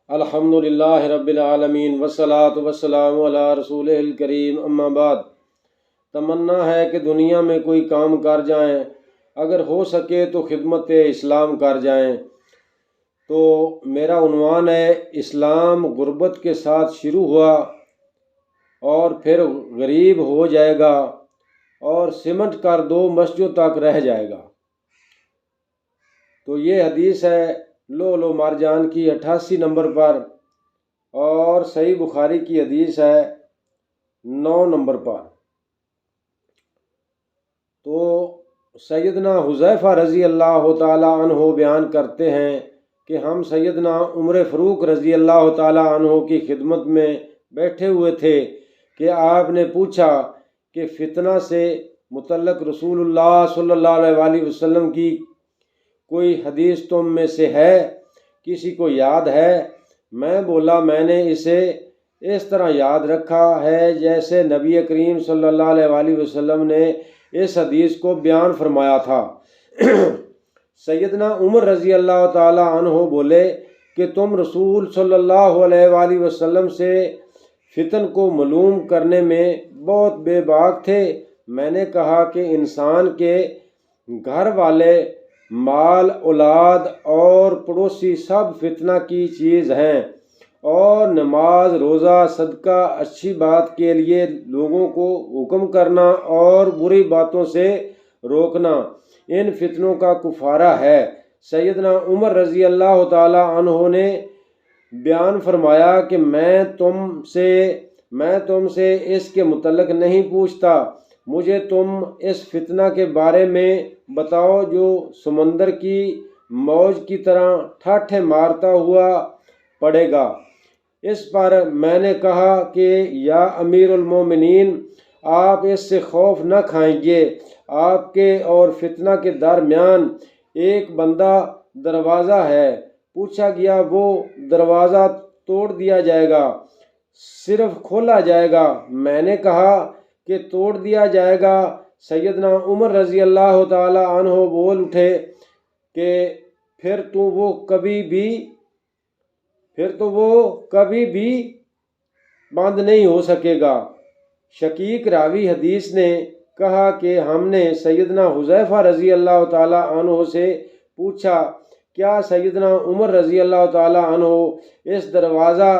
الحمدللہ رب العالمین والصلاة والسلام علی رسول الکریم، اما بعد۔ تمنا ہے کہ دنیا میں کوئی کام کر جائیں، اگر ہو سکے تو خدمت اسلام کر جائیں۔ تو میرا عنوان ہے اسلام غربت کے ساتھ شروع ہوا اور پھر غریب ہو جائے گا اور سمٹ کر 2 مسجدوں تک رہ جائے گا۔ تو یہ حدیث ہے لؤلؤ مرجان کی 88 نمبر پر، اور صحیح بخاری کی حدیث ہے 9 نمبر پر۔ تو سیدنا حذیفہ رضی اللہ تعالی عنہ بیان کرتے ہیں کہ ہم سیدنا عمر فاروق رضی اللہ تعالی عنہ کی خدمت میں بیٹھے ہوئے تھے کہ آپ نے پوچھا کہ فتنہ سے متعلق رسول اللہ صلی اللہ علیہ وسلم کی کوئی حدیث تم میں سے ہے، کسی کو یاد ہے؟ میں بولا میں نے اسے اس طرح یاد رکھا ہے جیسے نبی کریم صلی اللہ علیہ وسلم نے اس حدیث کو بیان فرمایا تھا۔ سیدنا عمر رضی اللہ تعالی عنہ بولے کہ تم رسول صلی اللہ علیہ وسلم سے فتن کو معلوم کرنے میں بہت بے باک تھے۔ میں نے کہا کہ انسان کے گھر والے، مال، اولاد اور پڑوسی سب فتنہ کی چیز ہیں، اور نماز، روزہ، صدقہ، اچھی بات کے لیے لوگوں کو حکم کرنا اور بری باتوں سے روکنا ان فتنوں کا کفارہ ہے۔ سیدنا عمر رضی اللہ تعالی عنہ نے بیان فرمایا کہ میں تم سے اس کے متعلق نہیں پوچھتا، مجھے تم اس فتنہ کے بارے میں بتاؤ جو سمندر کی موج کی طرح ٹھاٹھے مارتا ہوا پڑے گا۔ اس پر میں نے کہا کہ یا امیر المومنین، آپ اس سے خوف نہ کھائیں گے، آپ کے اور فتنہ کے درمیان ایک بندہ دروازہ ہے۔ پوچھا گیا وہ دروازہ توڑ دیا جائے گا، صرف کھولا جائے گا؟ میں نے کہا کہ توڑ دیا جائے گا۔ سیدنا عمر رضی اللہ تعالی عنہ بول اٹھے کہ پھر تو وہ کبھی بھی بند نہیں ہو سکے گا۔ شقیق راوی حدیث نے کہا کہ ہم نے سیدنا حذیفہ رضی اللہ تعالی عنہ سے پوچھا کیا سیدنا عمر رضی اللہ تعالی عنہ اس دروازہ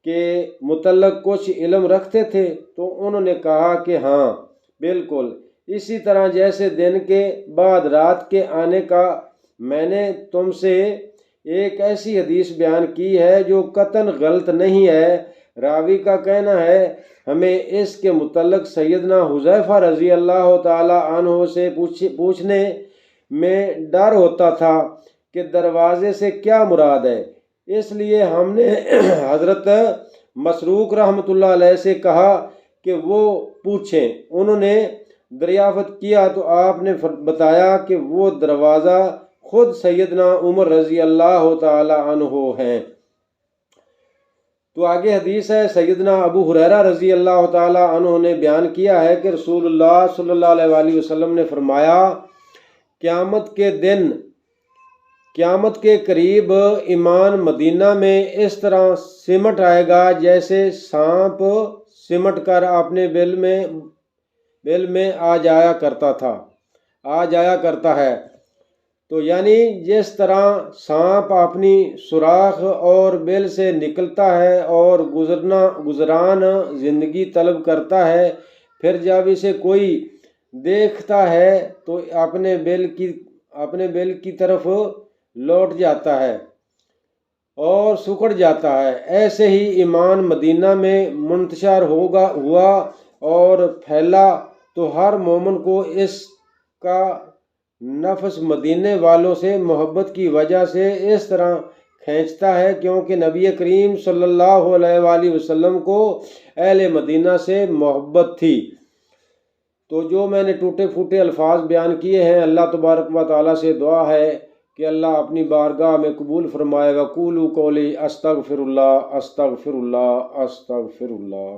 کے متعلق کچھ علم رکھتے تھے؟ تو انہوں نے کہا کہ ہاں بالکل، اسی طرح جیسے دن کے بعد رات کے آنے کا۔ میں نے تم سے ایک ایسی حدیث بیان کی ہے جو قطعاً غلط نہیں ہے۔ راوی کا کہنا ہے ہمیں اس کے متعلق سیدنا حذیفہ رضی اللہ تعالی عنہ سے پوچھنے میں ڈر ہوتا تھا کہ دروازے سے کیا مراد ہے، اس لیے ہم نے حضرت مسروق رحمۃ اللہ علیہ سے کہا کہ وہ پوچھیں۔ انہوں نے دریافت کیا تو آپ نے بتایا کہ وہ دروازہ خود سیدنا عمر رضی اللہ تعالی عنہ ہیں۔ تو آگے حدیث ہے، سیدنا ابو ہریرہ رضی اللہ تعالی عنہ نے بیان کیا ہے کہ رسول اللہ صلی اللہ علیہ وسلم نے فرمایا قیامت کے قریب ایمان مدینہ میں اس طرح سمٹ آئے گا جیسے سانپ سمٹ کر اپنے بل میں آ جایا کرتا ہے۔ تو یعنی جس طرح سانپ اپنی سوراخ اور بل سے نکلتا ہے اور گزران زندگی طلب کرتا ہے، پھر جب اسے کوئی دیکھتا ہے تو اپنے بل کی طرف لوٹ جاتا ہے اور سکڑ جاتا ہے، ایسے ہی ایمان مدینہ میں منتشر ہوا اور پھیلا تو ہر مومن کو اس کا نفس مدینے والوں سے محبت کی وجہ سے اس طرح کھینچتا ہے کیونکہ نبی کریم صلی اللہ علیہ وسلم کو اہل مدینہ سے محبت تھی۔ تو جو میں نے ٹوٹے پھوٹے الفاظ بیان کیے ہیں، اللہ تبارک و تعالیٰ سے دعا ہے کہ اللہ اپنی بارگاہ میں قبول فرمائے۔ وقولوا قولی استغفر اللہ استغفر اللہ استغفر اللہ۔